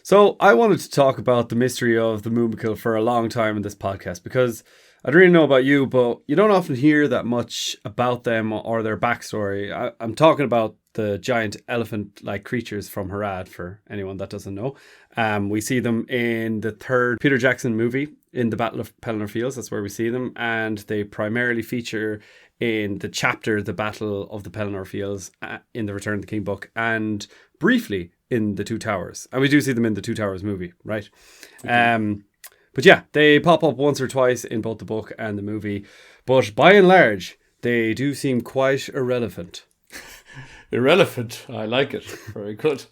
So I wanted to talk about the mystery of the Mûmakil for a long time in this podcast because I don't really know about you, but you don't often hear that much about them or their backstory. I'm talking about the giant elephant-like creatures from Harad, for anyone that doesn't know. We see them in the third Peter Jackson movie, in the Battle of Pelennor Fields. That's where we see them. And they primarily feature in the chapter, The Battle of the Pelennor Fields, in the Return of the King book, and briefly in the Two Towers. And we do see them in the Two Towers movie, right? But yeah, they pop up once or twice in both the book and the movie. But by and large, they do seem quite irrelevant. Irrelevant. I like it. Very good.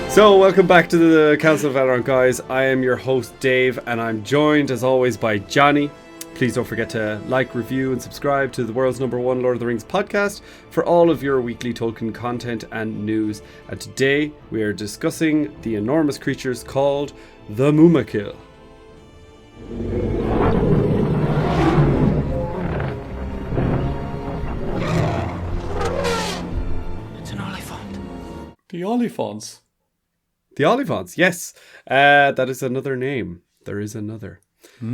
So, welcome back to the Council of Valorant, guys. I am your host, Dave, and I'm joined, as always, by Johnny. Please don't forget to like, review, and subscribe to the world's #1 Lord of the Rings podcast for all of your weekly Tolkien content and news. And today, we are discussing the enormous creatures called the Mûmakil. It's an oliphant. The Oliphants. The Oliphants, yes. That is another name. There is another.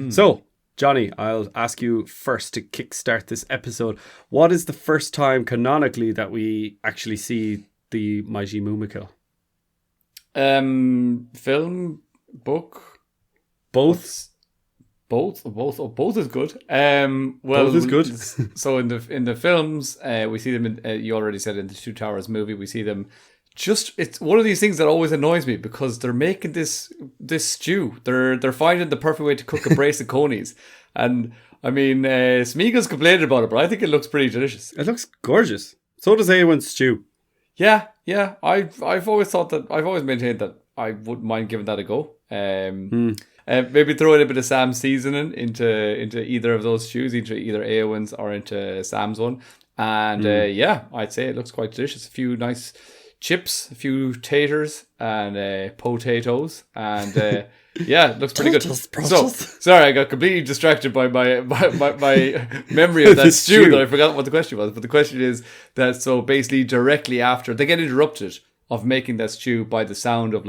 So, Johnny, I'll ask you first to kickstart this episode. What is the first time canonically that we actually see the Mighty Mûmakil? Film, book, Both? both is good. Well, Both is good. So in the films, we see them. You already said in the Two Towers movie, we see them. It's one of these things that always annoys me because they're making this stew. They're finding the perfect way to cook a brace of conies, and I mean, Smeagol's complaining about it, but I think it looks pretty delicious. It looks gorgeous. So does Eowyn's stew. Yeah. I've always thought that. I've always maintained that I wouldn't mind giving that a go. Maybe throw in a bit of Sam's seasoning into either of those stews, either Eowyn's or into Sam's one, and I'd say it looks quite delicious. A few nice chips, a few taters, and potatoes, and it looks pretty good. So, sorry, I got completely distracted by my memory of that stew that I forgot what the question was. But the question is that, so basically directly after, they get interrupted of making that stew by the sound of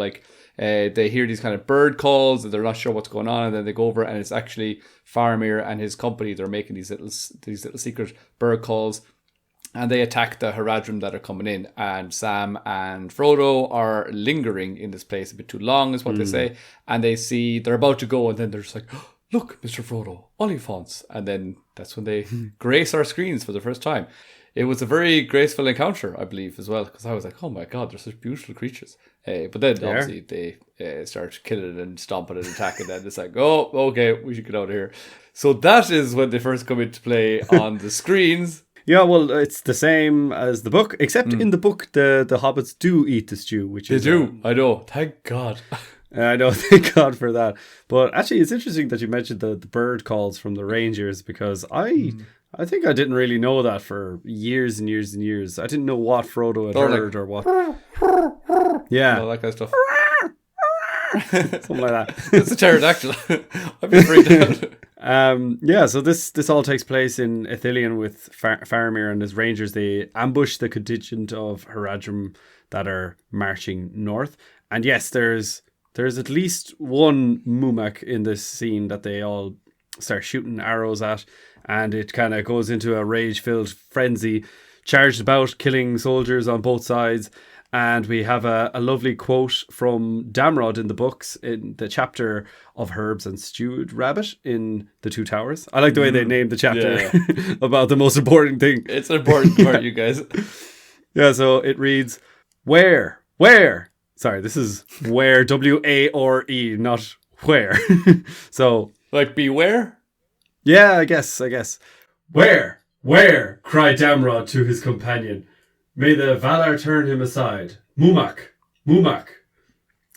they hear these kind of bird calls and they're not sure what's going on, and then they go over and it's actually Faramir and his company. They're making these little secret bird calls. And they attack the Haradrim that are coming in. And Sam and Frodo are lingering in this place a bit too long, is what they say. And they see they're about to go, and then they're just like, oh, look, Mr. Frodo, Oliphants. And then that's when they grace our screens for the first time. It was a very graceful encounter, I believe, as well. Because I was like, oh my God, they're such beautiful creatures. But then, obviously, they start killing it and stomping and attacking it. And it's like, oh, okay, we should get out of here. So that is when they first come into play on the screens. Yeah, well, it's the same as the book, except in the book, the hobbits do eat the stew, which is... They do, I know. Thank God. I know, thank God for that. But actually, it's interesting that you mentioned the bird calls from the Rangers, because I think I didn't really know that for years and years and years. I didn't know what Frodo had heard or what... Yeah. All that kind of stuff. Something like that. It's a pterodactyl. I've been freaked out. So this all takes place in Ithilien with Faramir and his rangers. They ambush the contingent of Haradrim that are marching north. And yes, there's at least one Mûmak in this scene that they all start shooting arrows at, and it kind of goes into a rage-filled frenzy, charged about, killing soldiers on both sides. And we have a lovely quote from Damrod in the books, in the chapter of Herbs and Stewed Rabbit in the Two Towers. I like the way they named the chapter about the most important thing. It's an important part, you guys. Yeah, so it reads, where? Sorry, this is where, W-A-R-E, not where. So... Like, beware? Yeah, I guess. Where? Cried Damrod to his companion. May the Valar turn him aside. Mûmak.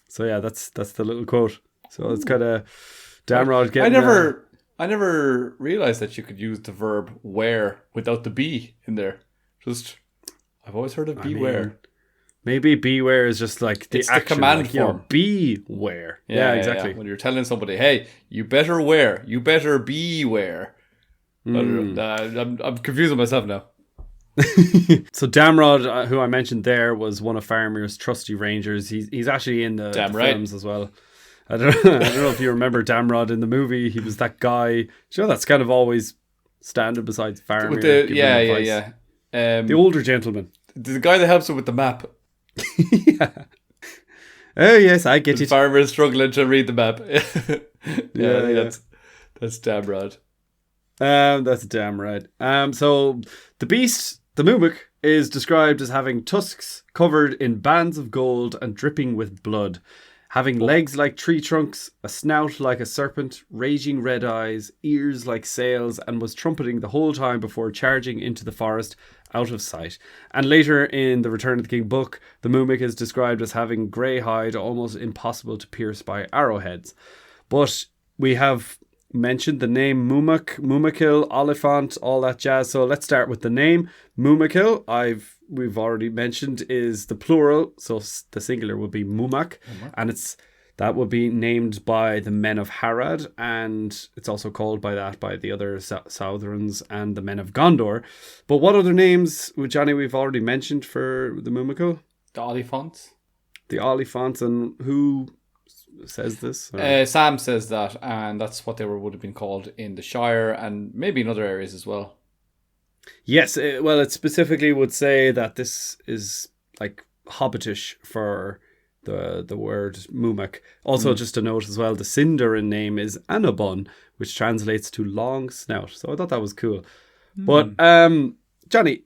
So yeah, that's the little quote. So it's kind of Damrod getting... I never realized that you could use the verb wear without the be in there. I've always heard of beware. Maybe beware is just like the It's the action, command like, you know, form. beware. Yeah, exactly. When you're telling somebody, hey, you better wear, you better beware. I don't know. I'm confusing myself now. So Damrod, who I mentioned there, was one of Faramir's trusty rangers. He's actually in the films as well. I don't know if you remember Damrod in the movie. He was that guy. You know, that's kind of always standing beside Faramir. The older gentleman. The guy that helps him with the map. Yeah. Oh yes, I get it. Faramir's struggling to read the map. That's Damrod. That's damn right. So the beast, the Mûmak, is described as having tusks covered in bands of gold and dripping with blood, having legs like tree trunks, a snout like a serpent, raging red eyes, ears like sails, and was trumpeting the whole time before charging into the forest out of sight. And later in the Return of the King book, the Mûmak is described as having grey hide, almost impossible to pierce by arrowheads. But we have mentioned the name Mûmakil, Oliphant, all that jazz. So let's start with the name Mûmakil. We've already mentioned is the plural, so the singular would be Mûmak, and that would be named by the men of Harad, and it's also called by the other Southrons and the men of Gondor. But what other names, Johnny, we've already mentioned for the Mûmakil? The Oliphants. The Oliphants, and who says this? Sam says that, and that's what they would have been called in the Shire and maybe in other areas as well. Yes, it specifically would say that this is like Hobbitish for the word Mûmak. Also, just to note as well, the Sindarin name is Annabon, which translates to long snout. So I thought that was cool. But Johnny,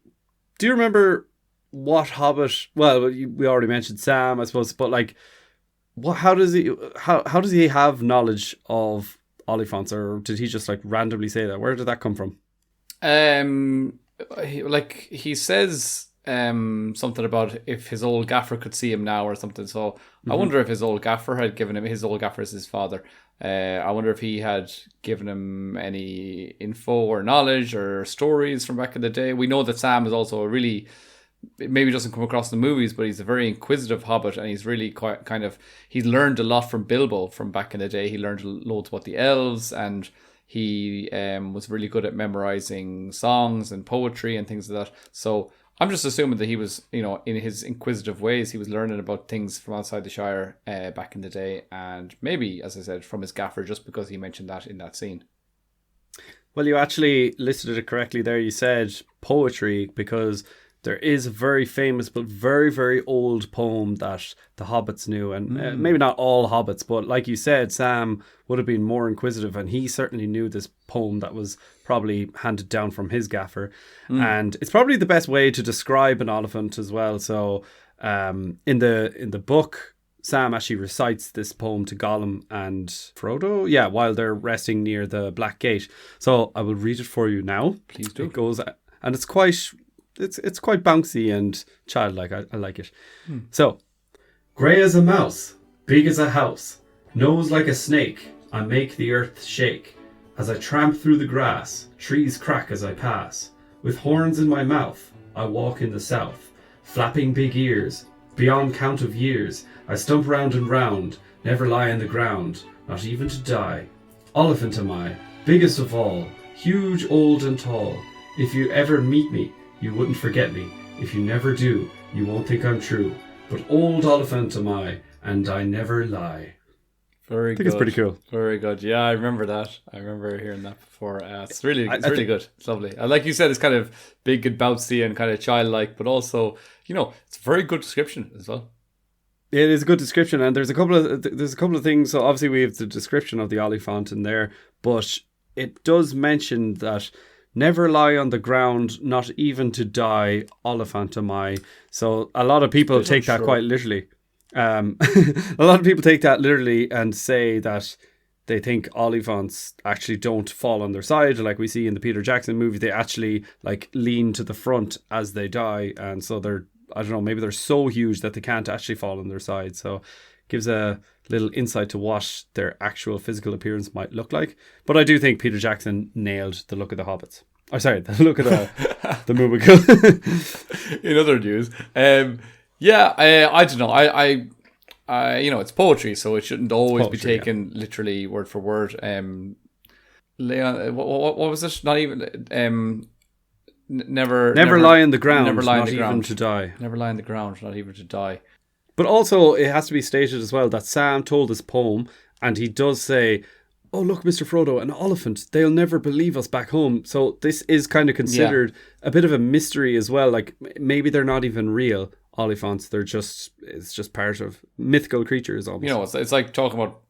do you remember what Hobbit? Well, we already mentioned Sam, I suppose, but like, how does he have knowledge of Oliphants, or did he just like randomly say that? Where did that come from? He says something about if his old gaffer could see him now or something. So I wonder if his old gaffer had given him, his old gaffer is his father. I wonder if he had given him any info or knowledge or stories from back in the day. We know that Sam is also a really, maybe doesn't come across in the movies, but he's a very inquisitive hobbit, and he's really quite he's learned a lot from Bilbo from back in the day. He learned loads about the elves, and he was really good at memorizing songs and poetry and things like that. So I'm just assuming that he was, in his inquisitive ways, he was learning about things from outside the Shire back in the day, and maybe, as I said, from his gaffer, just because he mentioned that in that scene. Well, you actually listed it correctly there. You said poetry, because there is a very famous but very, very old poem that the hobbits knew. And maybe not all hobbits, but like you said, Sam would have been more inquisitive, and he certainly knew this poem that was probably handed down from his gaffer. And it's probably the best way to describe an elephant as well. So in the book, Sam actually recites this poem to Gollum and Frodo, while they're resting near the Black Gate. So I will read it for you now. Please do. It goes, and it's quite bouncy and childlike. I like it. So, grey as a mouse, big as a house, nose like a snake, I make the earth shake. As I tramp through the grass, trees crack as I pass. With horns in my mouth, I walk in the south, flapping big ears, beyond count of years. I stump round and round, never lie on the ground, not even to die. Oliphant am I, biggest of all, huge, old and tall. If you ever meet me, you wouldn't forget me. If you never do, you won't think I'm true. But old Oliphant am I, and I never lie. Very good. I think it's pretty cool. Very good. Yeah, I remember that. I remember hearing that before. It's really good. It's lovely. And like you said, it's kind of big and bouncy and kind of childlike, but also, it's a very good description as well. It is a good description, and there's a couple of things. So obviously we have the description of the Oliphant in there, but it does mention that never lie on the ground, not even to die, Oliphant am I. So a lot of people take that quite literally. A lot of people take that literally and say that they think Oliphants actually don't fall on their side. Like we see in the Peter Jackson movie, they actually like lean to the front as they die. And so maybe they're so huge that they can't actually fall on their side. So gives a little insight to what their actual physical appearance might look like. But I do think Peter Jackson nailed the look of the Hobbits. The look of the Mûmakil. In other news, Yeah, I don't know. It's poetry, so it shouldn't always be Poetry, taken literally word for word. Leon, what was it? Not even Never lie on the ground, never lie on not the even ground. to die. Never lie on the ground, not even to die. But also, it has to be stated as well that Sam told this poem, and he does say, "Oh, look, Mr. Frodo, an oliphant. They'll never believe us back home." So this is kind of considered a bit of a mystery as well. Like, maybe they're not even real oliphants. It's just part of mythical creatures almost. You know, it's like talking about,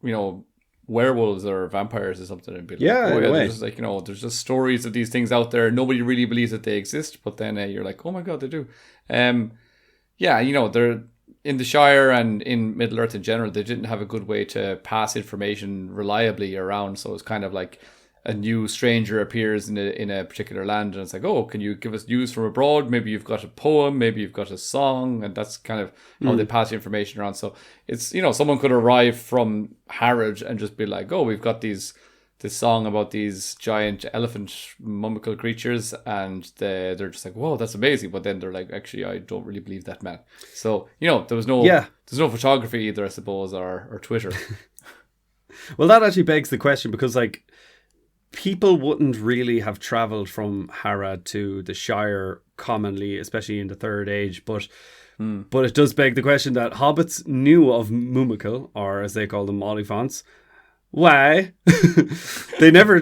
werewolves or vampires or something. And be like, Yeah, in a way. there's just like, there's just stories of these things out there. Nobody really believes that they exist, but then you're like, oh my God, they do. They're in the Shire and in Middle Earth in general, they didn't have a good way to pass information reliably around. So it's kind of like a new stranger appears in a particular land, and it's like, oh, can you give us news from abroad? Maybe you've got a poem, maybe you've got a song, and that's kind of how they pass the information around. So it's, someone could arrive from Harrod and just be like, oh, we've got this song about these giant elephant Mûmakil creatures, and they're just like, whoa, that's amazing. But then they're like, actually, I don't really believe that, man. So there's no photography either, I suppose, or Twitter. Well, that actually begs the question, because like, people wouldn't really have travelled from Harad to the Shire commonly, especially in the Third Age, but it does beg the question that hobbits knew of Mûmakil, or as they call them, Oliphants. Why? they never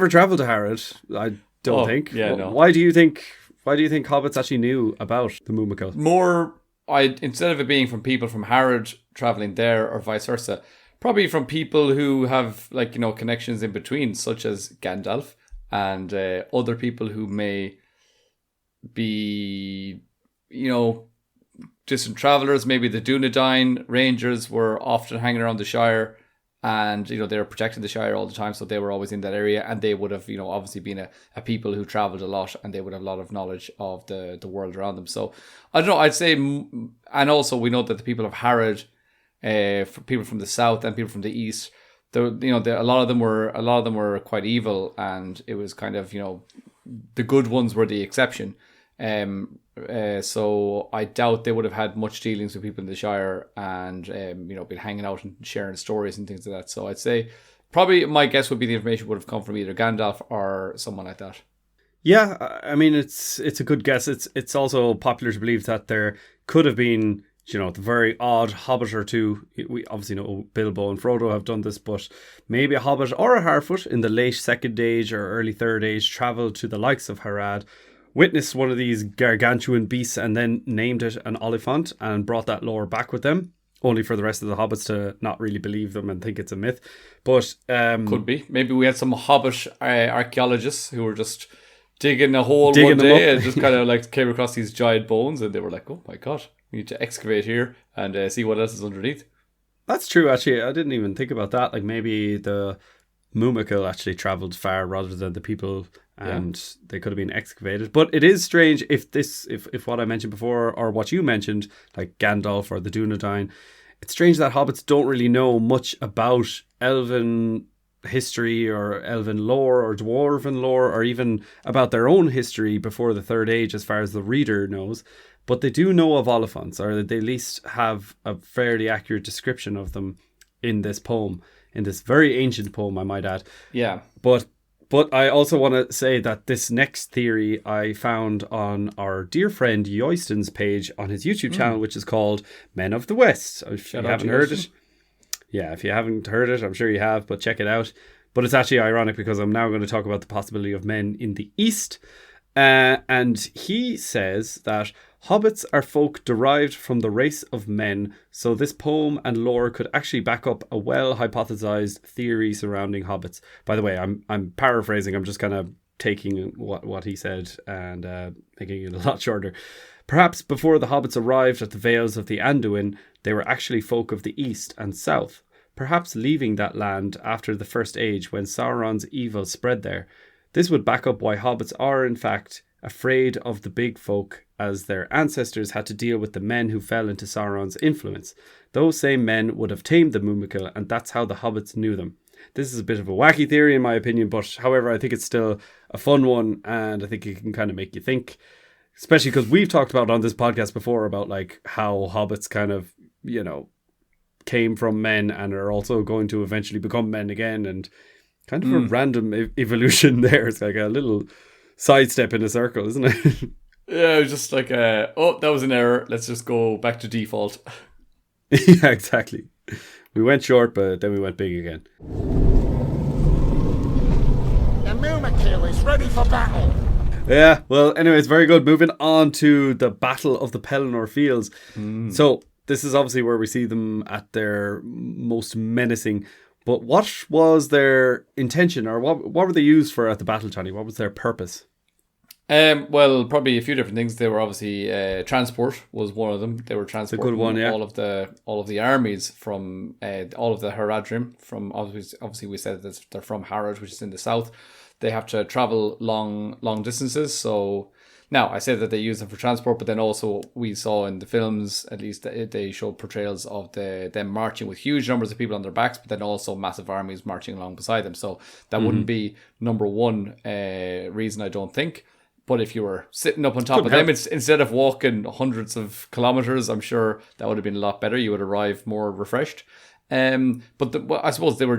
travelled to Harad, I don't think. Yeah, no. Why do you think hobbits actually knew about the Mûmakil? Instead of it being from people from Harrod traveling there or vice versa, probably from people who have connections in between, such as Gandalf and other people who may be distant travelers. Maybe the Dunedain Rangers were often hanging around the Shire, and they were protecting the Shire all the time, so they were always in that area, and they would have obviously been a people who traveled a lot, and they would have a lot of knowledge of the world around them. So I don't know, I'd say, and also we know that the people of Harrod, for people from the south and people from the east, a lot of them were quite evil, and it was kind of the good ones were the exception. So I doubt they would have had much dealings with people in the Shire, and been hanging out and sharing stories and things like that. So I'd say probably my guess would be the information would have come from either Gandalf or someone like that. Yeah, I mean, it's a good guess. It's also popular to believe that there could have been, the very odd hobbit or two. We obviously know Bilbo and Frodo have done this, but maybe a hobbit or a Harfoot in the late Second Age or early Third Age travelled to the likes of Harad, witnessed one of these gargantuan beasts, and then named it an Oliphant and brought that lore back with them, only for the rest of the hobbits to not really believe them and think it's a myth. But could be. Maybe we had some hobbit archaeologists who were just digging a hole one day and just kind of came across these giant bones, and they were like, oh my God, we need to excavate here and see what else is underneath. That's true, actually. I didn't even think about that. Like, maybe the Mûmakil actually travelled far rather than the people, and they could have been excavated. But it is strange if what I mentioned before, or what you mentioned, like Gandalf or the Dunedain, it's strange that hobbits don't really know much about elven history or elven lore or dwarven lore, or even about their own history before the Third Age, as far as the reader knows. But they do know of Oliphants, or they at least have a fairly accurate description of them in this poem, in this very ancient poem, I might add. Yeah. But I also want to say that this next theory I found on our dear friend Yoyston's page on his YouTube channel, which is called Men of the West. If you haven't heard it, if you haven't heard it, I'm sure you have, but check it out. But it's actually ironic because I'm now going to talk about the possibility of men in the East. And he says that hobbits are folk derived from the race of men, so this poem and lore could actually back up a well-hypothesized theory surrounding hobbits. By the way, I'm paraphrasing. I'm just kind of taking what he said and making it a lot shorter. Perhaps before the hobbits arrived at the Vales of the Anduin, they were actually folk of the east and south, perhaps leaving that land after the First Age when Sauron's evil spread there. This would back up why hobbits are, in fact, afraid of the big folk, as their ancestors had to deal with the men who fell into Sauron's influence. Those same men would have tamed the Mûmakil, and that's how the hobbits knew them. This is a bit of a wacky theory in my opinion, but however, I think it's still a fun one, and I think it can kind of make you think. Especially because we've talked about on this podcast before about like how hobbits kind of, came from men and are also going to eventually become men again, and kind of a random evolution there. It's like a little sidestep in a circle, isn't it? Yeah, it was just like, that was an error. Let's just go back to default. Yeah, exactly. We went short, but then we went big again. The Mûmakil is ready for battle. Yeah, well, anyways, very good. Moving on to the Battle of the Pelennor Fields. So this is obviously where we see them at their most menacing. But what was their intention, or what were they used for at the battle, Johnny? What was their purpose? Well, probably a few different things. They were obviously transport was one of them. They were transporting good one, yeah. all of the armies from all of the Haradrim. From obviously we said that they're from Harad, which is in the south. They have to travel long distances. So now I say that they use them for transport, but then also we saw in the films, at least they showed portrayals of them marching with huge numbers of people on their backs, but then also massive armies marching along beside them. So that wouldn't be number one reason, I don't think. But if you were sitting up on top of them, instead of walking hundreds of kilometers, I'm sure that would have been a lot better. You would arrive more refreshed. But I suppose they were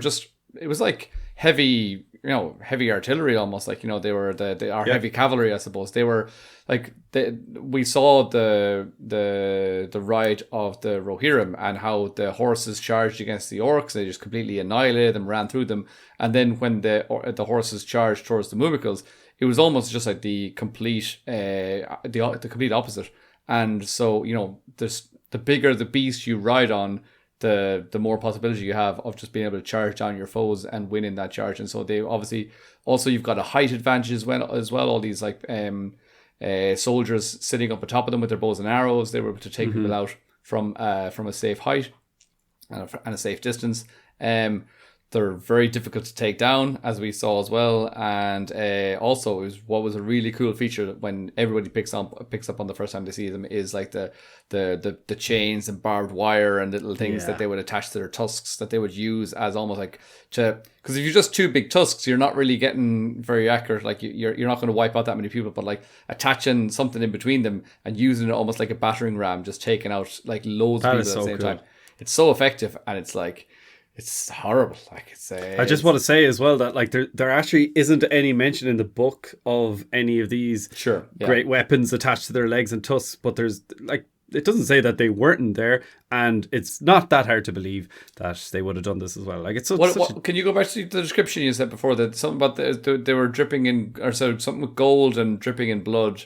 it was like heavy artillery almost, like, they were our heavy cavalry, I suppose. They were like, we saw the ride of the Rohirrim and how the horses charged against the orcs. They just completely annihilated them, ran through them. And then when the horses charged towards the Mûmakils, it was almost just like the complete opposite. And so, the bigger the beast you ride on, the more possibility you have of just being able to charge down your foes and winning that charge. And so they obviously also, you've got a height advantage as well. All these like soldiers sitting up on top of them with their bows and arrows, they were able to take people out from a safe height and a safe distance. They're very difficult to take down, as we saw as well. And also, what was a really cool feature when everybody picks up on the first time they see them is like the chains and barbed wire and little things that they would attach to their tusks that they would use as almost like because if you're just two big tusks, you're not really getting very accurate. Like you're not going to wipe out that many people, but like attaching something in between them and using it almost like a battering ram, just taking out like loads of people at the same time. It's so effective, and it's like, it's horrible. Like I just want to say as well that like there actually isn't any mention in the book of any of these great weapons attached to their legs and tusks, but there's like, it doesn't say that they weren't there, and it's not that hard to believe that they would have done this as well. Like, it's can you go back to the description you said before, that something about they were dripping in, or so something with gold and dripping in blood.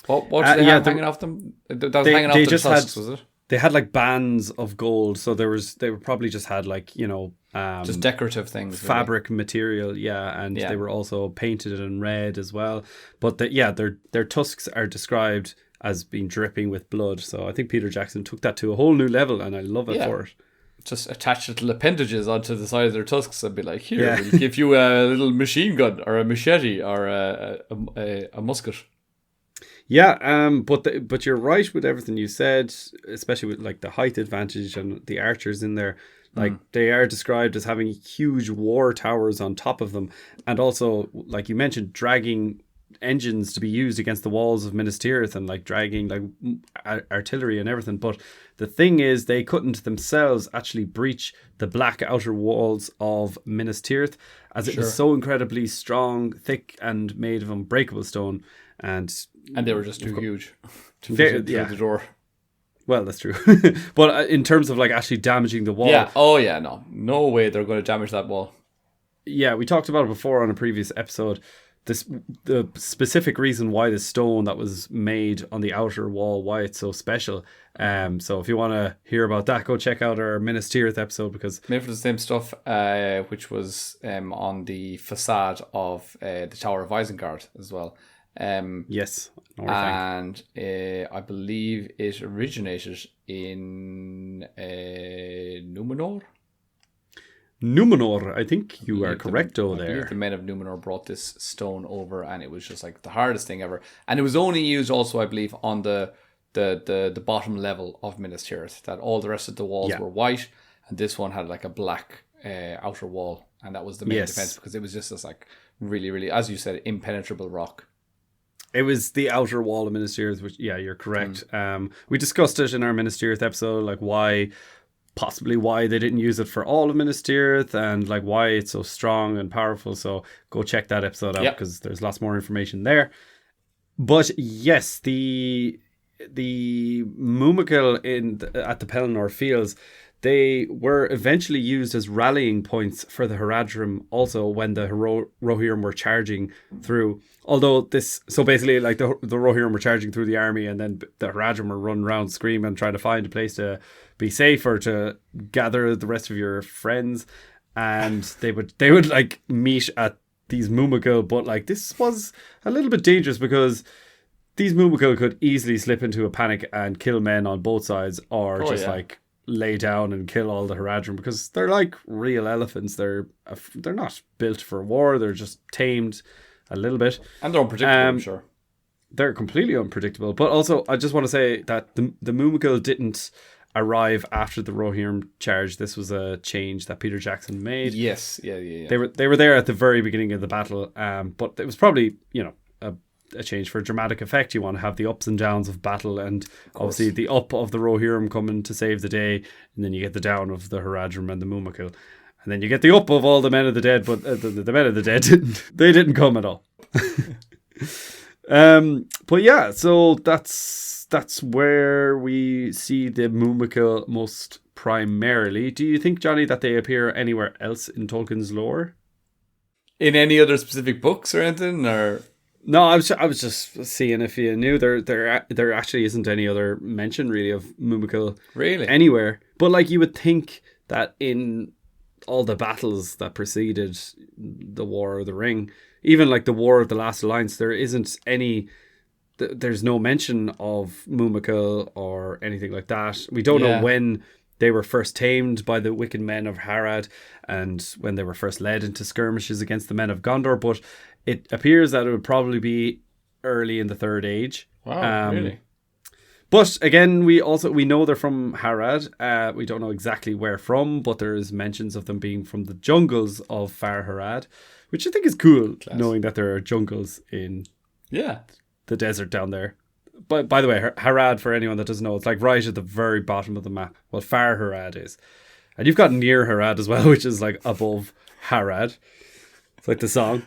What did they have hanging off them? That was hanging off their tusks, was it? They had like bands of gold, so they were probably just had like, just decorative things, fabric material, and they were also painted in red as well. But their tusks are described as being dripping with blood. So I think Peter Jackson took that to a whole new level, and I love it for it. Just attach little appendages onto the side of their tusks and be like, here, we'll give you a little machine gun or a machete or a musket. Yeah, but you're right with everything you said, especially with like the height advantage and the archers in there. Like they are described as having huge war towers on top of them, and also, like you mentioned, dragging engines to be used against the walls of Minas Tirith, and like dragging like artillery and everything. But the thing is, they couldn't themselves actually breach the black outer walls of Minas Tirith, as it was so incredibly strong, thick, and made of unbreakable stone. And they were just too huge to fit through the door. Well, that's true. But in terms of like actually damaging the wall. Yeah. Oh, yeah. No way they're going to damage that wall. Yeah, we talked about it before on a previous episode. The specific reason why the stone that was made on the outer wall, why it's so special. So if you want to hear about that, go check out our Minas Tirith episode, because made for the same stuff, which was on the facade of the Tower of Isengard as well. Yes, and I believe it originated in Numenor. I think you are correct over there. I believe the men of Numenor brought this stone over, and it was just like the hardest thing ever. And it was only used also, I believe, on the bottom level of Minas Tirith. That all the rest of the walls were white, and this one had like a black outer wall, and that was the main defense, because it was just this like really, really, as you said, impenetrable rock. It was the outer wall of Minas Tirith, which, yeah, you're correct. We discussed it in our Minas Tirith episode, like possibly why they didn't use it for all of Minas Tirith and like why it's so strong and powerful. So go check that episode out because there's lots more information there. But yes, the Mûmakil at the Pelennor Fields, they were eventually used as rallying points for the Haradrim also when the Rohirrim were charging through. Although so basically like the Rohirrim were charging through the army and then the Haradrim were running around screaming, trying to find a place to be safe or to gather the rest of your friends. And they would like meet at these Mûmakil, but like this was a little bit dangerous because these Mûmakil could easily slip into a panic and kill men on both sides or like lay down and kill all the Haradrim because they're like real elephants. They're not built for war. They're just tamed a little bit. And they're unpredictable, I'm sure. They're completely unpredictable. But also, I just want to say that the Mûmakil didn't arrive after the Rohirrim charge. This was a change that Peter Jackson made. Yes, yeah. They were there at the very beginning of the battle, but it was probably, a change for dramatic effect. You want to have the ups and downs of battle, and obviously the up of the Rohirrim coming to save the day, and then you get the down of the Haradrim and the Mûmakil, and then you get the up of all the men of the dead. But the men of the dead didn't come at all. But yeah, so that's where we see the Mûmakil most primarily. Do you think, Johnny, that they appear anywhere else in Tolkien's lore? In any other specific books or anything, or? No, I was just seeing if you knew there actually isn't any other mention really of Mûmakil really anywhere. But like you would think that in all the battles that preceded the War of the Ring, even like the War of the Last Alliance, there's no mention of Mûmakil or anything like that. We don't know when they were first tamed by the wicked men of Harad and when they were first led into skirmishes against the men of Gondor, but it appears that it would probably be early in the Third Age. Wow, really? But again, we know they're from Harad. We don't know exactly where from, but there's mentions of them being from the jungles of Far Harad, which I think is cool, knowing that there are jungles in the desert down there. But by the way, Harad, for anyone that doesn't know, it's like right at the very bottom of the map. Well, Far Harad is. And you've got Near Harad as well, which is like above Harad. It's like the song.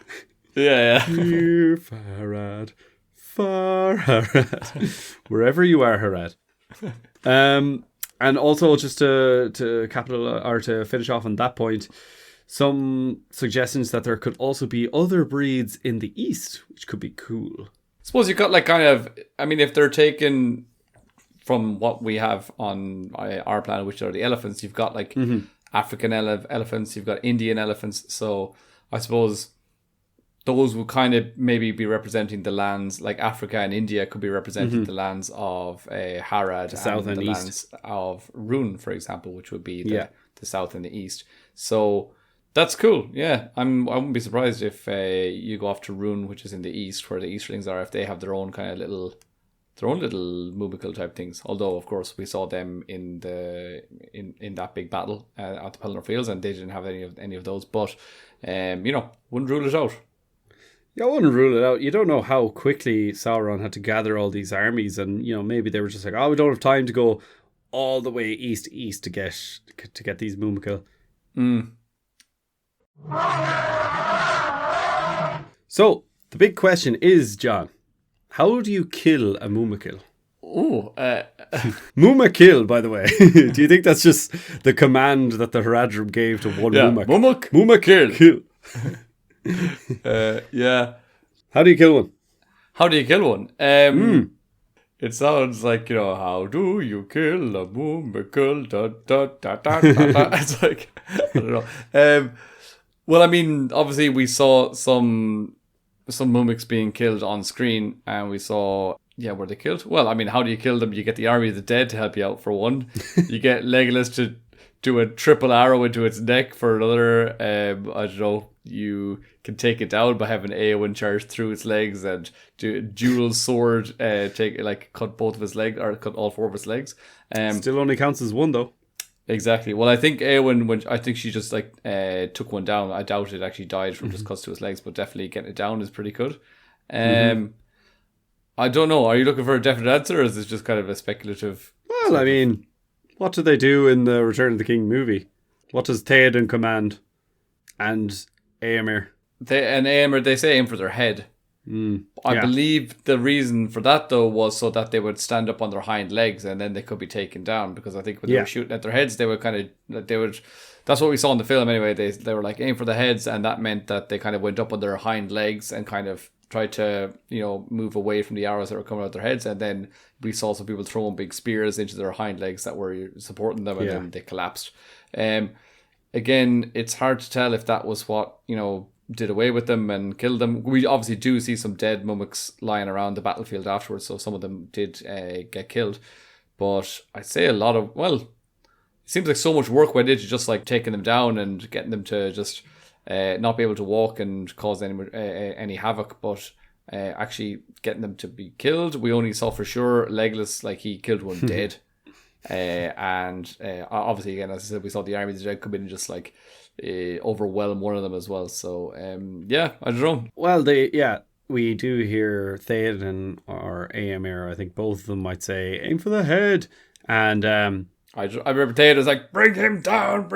Yeah. Near Harad, Far Harad. Wherever you are, Harad. And also just to finish off on that point, some suggestions that there could also be other breeds in the east, which could be cool. I suppose you've got like kind of, I mean, if they're taken from what we have on our planet, which are the elephants, you've got like African elephants, you've got Indian elephants. So I suppose those would kind of maybe be representing the lands, like Africa and India could be representing the lands of Harad, the south and the east. lands of Rhûn, for example, which would be the south and the east. So that's cool. Yeah, I wouldn't be surprised if you go off to Rhûn, which is in the east, where the Easterlings are, if they have their own kind of little Mûmakil type things. Although, of course, we saw them in that big battle at the Pelennor Fields, and they didn't have any of those. But wouldn't rule it out. Yeah, I wouldn't rule it out. You don't know how quickly Sauron had to gather all these armies, and maybe they were just like, we don't have time to go all the way east to get these Mûmakil. So the big question is, John, how do you kill a Mûmakil? Mûmakil, by the way. Do you think that's just the command that the Haradrim gave to one Mûmakil? Mûmakil. Yeah. How do you kill one? It sounds like, how do you kill a Mûmakil? Da, da, da, da, da, da. It's like, I don't know. Well, I mean, obviously we saw some Mûmiks being killed on screen, and we saw, were they killed? Well, I mean, how do you kill them? You get the army of the dead to help you out for one. You get Legolas to do a triple arrow into its neck for another. I don't know. You can take it down by having Éowyn charge through its legs and do a dual sword, cut both of his legs or cut all four of his legs. Still only counts as one though. Exactly. Well, I think Éowyn, I think she just took one down. I doubt it actually died from just cuts to his legs, but definitely getting it down is pretty good. I don't know. Are you looking for a definite answer, or is this just kind of a speculative? Well, I mean, what do they do in the Return of the King movie? What does Theoden command? And Éomer? They say aim for their head. I yeah. believe the reason for that, though, was so that they would stand up on their hind legs and then they could be taken down. Because I think when they were shooting at their heads, they would that's what we saw in the film anyway. They were like aim for the heads, and that meant that they kind of went up on their hind legs and kind of tried to, move away from the arrows that were coming out their heads. And then we saw some people throwing big spears into their hind legs that were supporting them, and then they collapsed. Again, it's hard to tell if that was what, did away with them and killed them. We obviously do see some dead mummics lying around the battlefield afterwards, so some of them did get killed. But I'd say it seems like so much work went into just like taking them down and getting them to just not be able to walk and cause any havoc, but actually getting them to be killed. We only saw for sure Legolas, like he killed one dead. And obviously, again, as I said, we saw the army of the dead come in and just like overwhelm one of them as well. So I don't know. Well, we do hear Theoden or Éomer. I think both of them might say aim for the head, and I remember Theoden's like bring him down.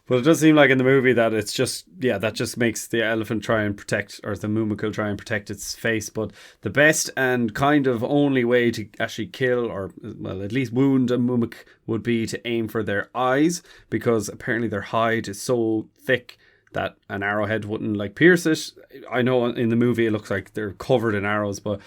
But it does seem like in the movie that it's just, that just makes the elephant try and protect, or the Mûmakil try and protect its face. But the best and kind of only way to actually kill, or well, at least wound a Mûmak would be to aim for their eyes, because apparently their hide is so thick that an arrowhead wouldn't like pierce it. I know in the movie it looks like they're covered in arrows, but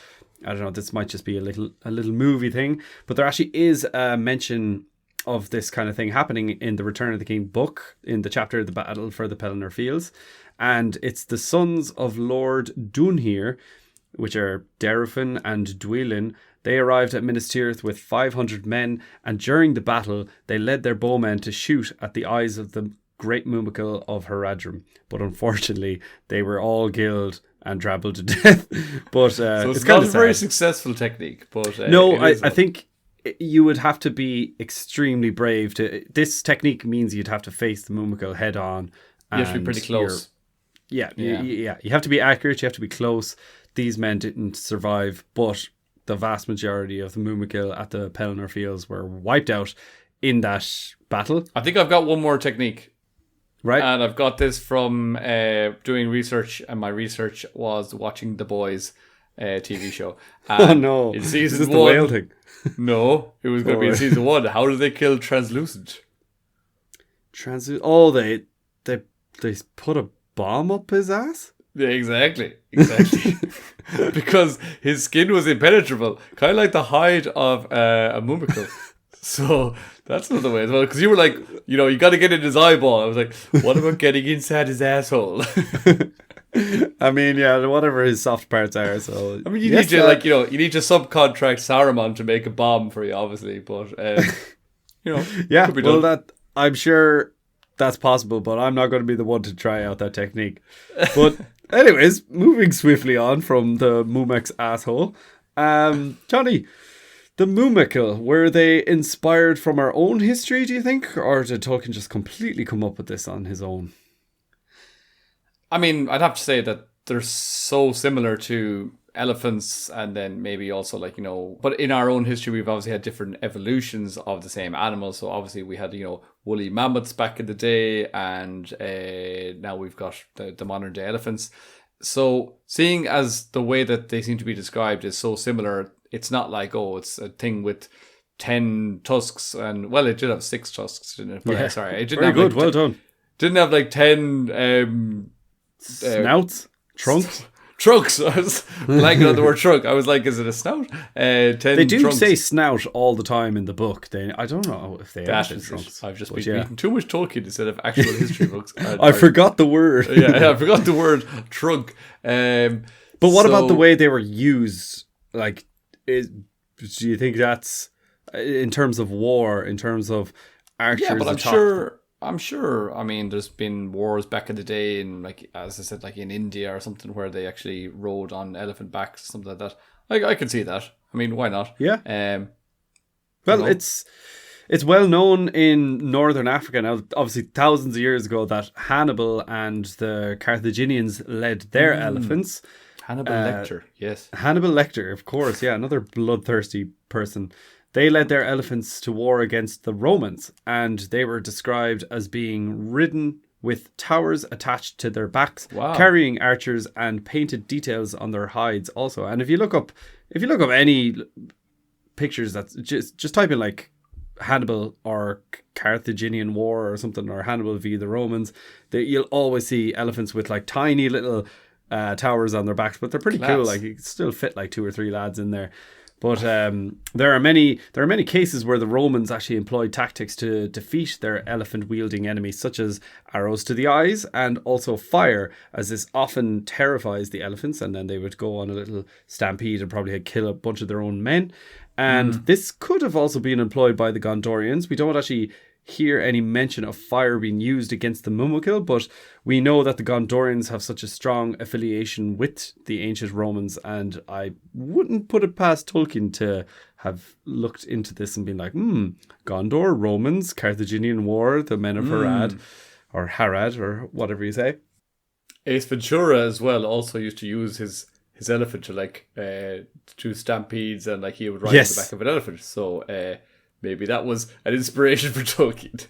I don't know, this might just be a little movie thing. But there actually is a mention of this kind of thing happening in the Return of the King book, in the chapter The Battle for the Pelennor Fields. And it's the sons of Lord Dunhir, which are Derufin and Dwylin. They arrived at Minas Tirith with 500 men, and during the battle they led their bowmen to shoot at the eyes of the great Mûmakil of Haradrim. But unfortunately they were all killed and trampled to death. But so it's not kind a of very sad. Successful technique. But no, I think you would have to be extremely brave to. This technique means you'd have to face the Mûmakil head on. You have to be pretty close. You have to be accurate. You have to be close. These men didn't survive, but the vast majority of the Mûmakil at the Pelennor Fields were wiped out in that battle. I think I've got one more technique. Right. And I've got this from doing research, and my research was watching The Boys TV show. And oh no! In season Is this one, the whale thing? No, it was going to be in season 1. How do they kill Translucent? Oh, they put a bomb up his ass? Yeah, exactly. Because his skin was impenetrable, kind of like the hide of a Mûmakil. So that's another way as well. Because you were like, you got to get in his eyeball. I was like, what about getting inside his asshole? I mean, whatever his soft parts are. So I mean, you need to you need to subcontract Saruman to make a bomb for you, obviously. But yeah, well, that I'm sure that's possible, but I'm not going to be the one to try out that technique. But anyways, moving swiftly on from the Mûmak's asshole, Johnny, the Mûmakil, were they inspired from our own history, do you think, or did Tolkien just completely come up with this on his own? I mean, I'd have to say that they're so similar to elephants, and then maybe also but in our own history we've obviously had different evolutions of the same animal. So obviously we had woolly mammoths back in the day, and now we've got the modern day elephants. So seeing as the way that they seem to be described is so similar, it's not like it's a thing with 10 tusks, and well, it did have 6 tusks, didn't it? But, yeah, sorry, it didn't very have good, well done. Didn't have 10 snouts, trunks. Trunks. I was blanking on the word trunk. I was like, is it a snout? 10 They do trunks. say snout all the time in the book. I don't know if they actually trunks. I've just been reading too much Tolkien instead of actual history books. I forgot the word. I forgot the word trunk. But what about the way they were used? Do you think that's in terms of war, in terms of archers? Yeah, but I'm sure. I mean, there's been wars back in the day, in as I said, in India or something, where they actually rode on elephant backs, something like that. I can see that. I mean, why not? Yeah. Well, it's well known in northern Africa now. Obviously, thousands of years ago, that Hannibal and the Carthaginians led their elephants. Hannibal Lecter, yes. Hannibal Lecter, of course, yeah, another bloodthirsty person. They led their elephants to war against the Romans, and they were described as being ridden with towers attached to their backs, carrying archers and painted details on their hides also. And if you look up any pictures, that's just type in like Hannibal or Carthaginian War or something, or Hannibal v the Romans, you'll always see elephants with like tiny little towers on their backs, but they're pretty cool. Like you can still fit like 2 or 3 lads in there. But there are many cases where the Romans actually employed tactics to defeat their elephant-wielding enemies, such as arrows to the eyes and also fire, as this often terrifies the elephants, and then they would go on a little stampede and probably kill a bunch of their own men. And this could have also been employed by the Gondorians. We don't actually hear any mention of fire being used against the Mûmakil, but we know that the Gondorians have such a strong affiliation with the ancient Romans, and I wouldn't put it past Tolkien to have looked into this and been like, Gondor, Romans, Carthaginian War, the men of Harad, or Harad, or whatever you say. Ace Ventura as well also used to use his elephant to like do stampedes, and like he would ride on the back of an elephant. So maybe that was an inspiration for Tolkien.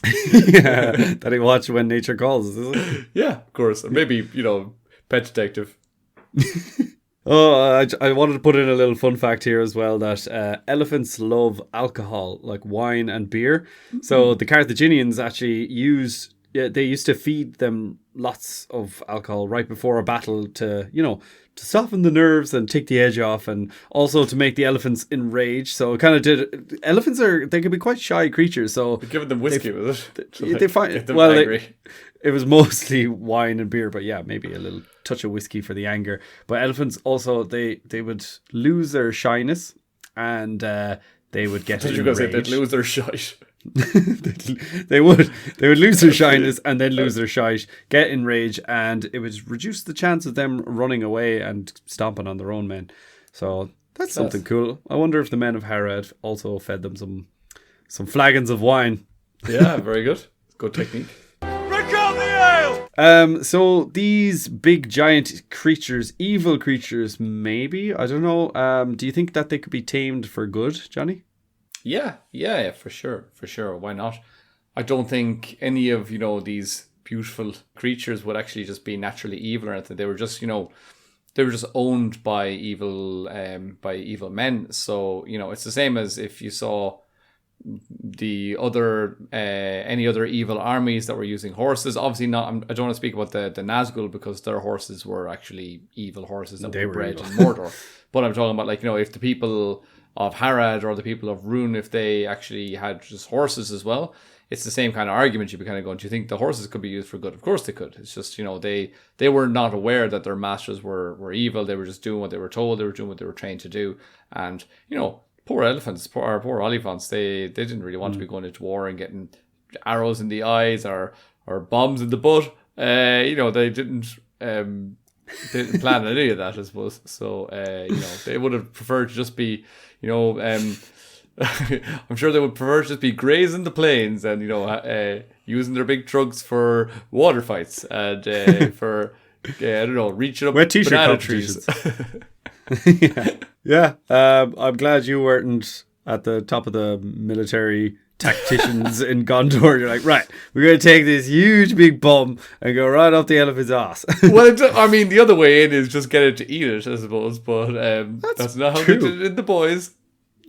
Yeah, that he watched When Nature Calls, is it? Yeah, of course. Or maybe, Pet Detective. I wanted to put in a little fun fact here as well, that elephants love alcohol, like wine and beer. So the Carthaginians actually used to feed them lots of alcohol right before a battle to soften the nerves and take the edge off, and also to make the elephants enraged. So it kind of did. Elephants they can be quite shy creatures. So giving them whiskey, was it? They find it was mostly wine and beer, but yeah, maybe a little touch of whiskey for the anger. But elephants also they would lose their shyness, and they would get enraged. You're going to say they'd lose their shite. they would lose their shyness and then lose their shite, get enraged, and it would reduce the chance of them running away and stomping on their own men. So that's something cool. I wonder if the men of Harad also fed them some flagons of wine. Yeah, very good. Good technique. So these big giant creatures, evil creatures, maybe, I don't know. Do you think that they could be tamed for good, Johnny? Yeah, for sure. Why not? I don't think any of, these beautiful creatures would actually just be naturally evil or anything. They were just, owned by evil men. So, it's the same as if you saw the other any other evil armies that were using horses. Obviously not. I don't want to speak about the Nazgul, because their horses were actually evil horses that were bred in Mordor. But I'm talking about, if the people of Harad or the people of Rune, if they actually had just horses as well, it's the same kind of argument. You'd be kind of going, do you think the horses could be used for good? Of course they could. It's just, they were not aware that their masters were evil. They were just doing what they were told. They were doing what they were trained to do. And, poor elephants, poor olifants, they didn't really want to be going into war and getting arrows in the eyes or bombs in the butt. They didn't plan any of that, I suppose. So, they would have preferred to just be, I'm sure they would prefer to just be grazing the plains and, using their big trucks for water fights and for, reaching up banana trees. Yeah. I'm glad you weren't at the top of the military tacticians in Gondor. You're like, right, we're going to take this huge big bomb and go right up the elephant's ass. Well, the other way in is just get it to eat it, I suppose. But that's not how they did it in The Boys.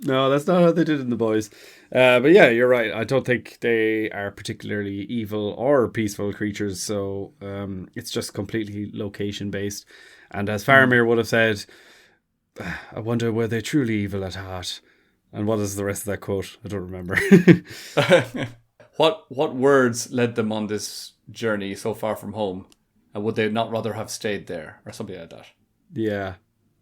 No, that's not how they did it in The Boys. But yeah, you're right. I don't think they are particularly evil or peaceful creatures. So it's just completely location based. And as Faramir would have said, I wonder were they truly evil at heart. And what is the rest of that quote? I don't remember. What words led them on this journey so far from home? And would they not rather have stayed there? Or something like that. Yeah.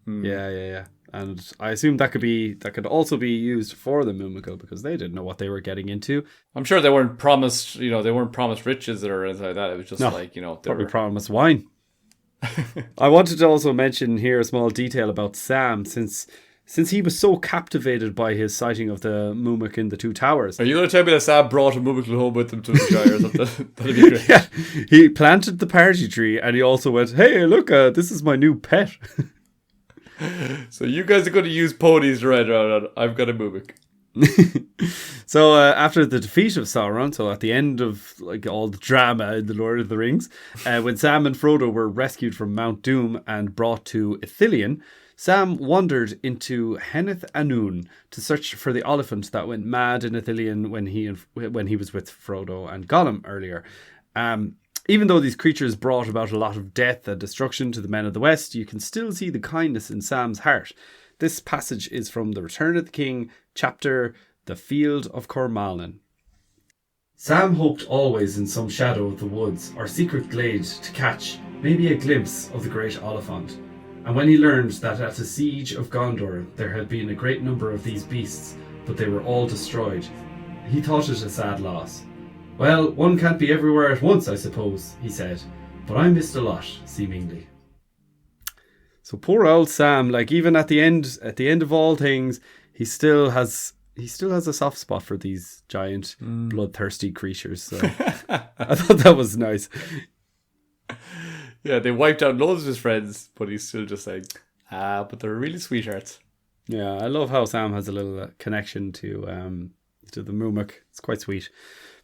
Yeah. And I assume that could also be used for the Mûmakil, because they didn't know what they were getting into. I'm sure they weren't promised, riches or anything like that. It was just probably promised wine. I wanted to also mention here a small detail about Sam, since since he was so captivated by his sighting of the Mûmak in the Two Towers. Are you going to tell me that Sam brought a Mûmakil home with him to the Shire or something? That'd be great. Yeah, he planted the party tree, and he also went, "Hey, look, this is my new pet." So you guys are going to use ponies to ride around on. I've got a Mûmak. So after the defeat of Sauron, so at the end of like all the drama in the Lord of the Rings, when Sam and Frodo were rescued from Mount Doom and brought to Ithilien, Sam wandered into Henneth Anun to search for the elephant that went mad in Ithilien when he was with Frodo and Gollum earlier. Even though these creatures brought about a lot of death and destruction to the men of the West, you can still see the kindness in Sam's heart. This passage is from The Return of the King, chapter The Field of Cormallen. Sam hoped always in some shadow of the woods or secret glade to catch maybe a glimpse of the great Oliphant. And when he learned that at the siege of Gondor there had been a great number of these beasts, but they were all destroyed, he thought it a sad loss. Well, one can't be everywhere at once, I suppose, he said, but I missed a lot, seemingly. So poor old Sam, like even at the end of all things, he still has a soft spot for these giant bloodthirsty creatures. So I thought that was nice. Yeah, they wiped out loads of his friends, but he's still just like, but they're really sweethearts. Yeah, I love how Sam has a little connection to the Mûmak. It's quite sweet.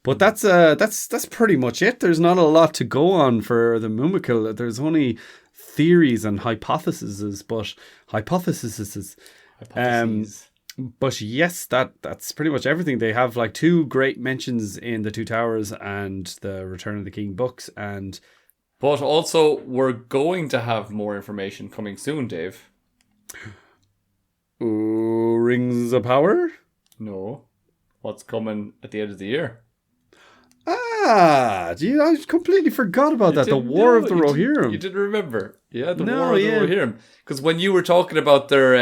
But that's pretty much it. There's not a lot to go on for the Mûmakil. There's only theories and hypotheses. But yes, that's pretty much everything. They have like 2 great mentions in the Two Towers and the Return of the King books, but also we're going to have more information coming soon, Dave. Rings of Power? No. What's coming at the end of the year? I completely forgot about that. The War of the Rohirrim. You didn't remember. Yeah, the War of the Rohirrim. Because when you were talking about their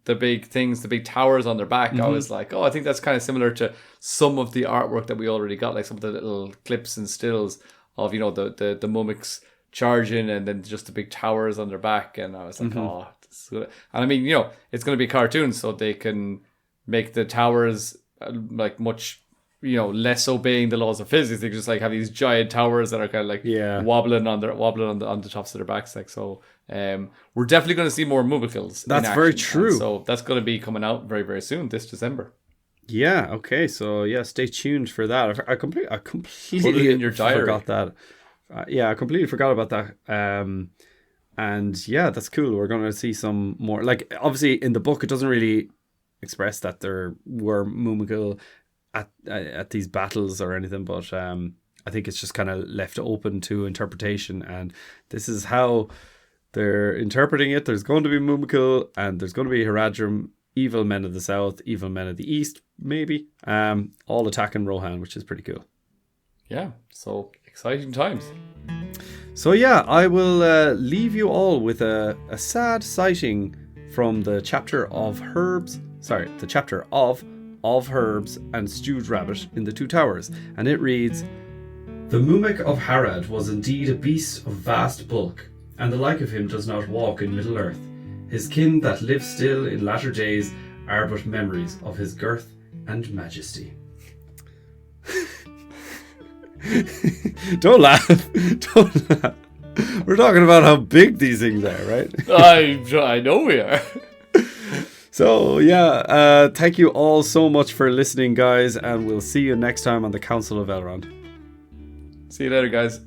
the big things, the big towers on their back, I was like, I think that's kind of similar to some of the artwork that we already got, like some of the little clips and stills of, the Mûmaks charging and then just the big towers on their back. And I was like, this is good. And I mean, it's going to be a cartoon, so they can make the towers like much... less obeying the laws of physics. They just like have these giant towers that are kind of like wobbling on the tops of their backs. Like so, we're definitely going to see more Mûmakils. That's very true. And so that's going to be coming out very, very soon this December. Yeah. Okay. So yeah, stay tuned for that. I completely put it in your diary. Forgot that. I completely forgot about that. And yeah, that's cool. We're going to see some more. Like obviously in the book, it doesn't really express that there were Mûmakil at these battles or anything, but I think it's just kind of left open to interpretation, and this is how they're interpreting it. There's going to be Mûmakil, and there's going to be Haradrim, evil men of the south, evil men of the east, maybe, all attacking Rohan, which is pretty cool. Yeah, so exciting times. So yeah, I will leave you all with a sad sighting from the chapter of Herbs and Stewed Rabbit in the Two Towers, and it reads, "The Mûmak of Harad was indeed a beast of vast bulk, and the like of him does not walk in Middle Earth. His kin that live still in latter days are but memories of his girth and majesty." Don't laugh. We're talking about how big these things are, right? I know we are. So yeah, thank you all so much for listening, guys, and we'll see you next time on the Council of Elrond. See you later, guys.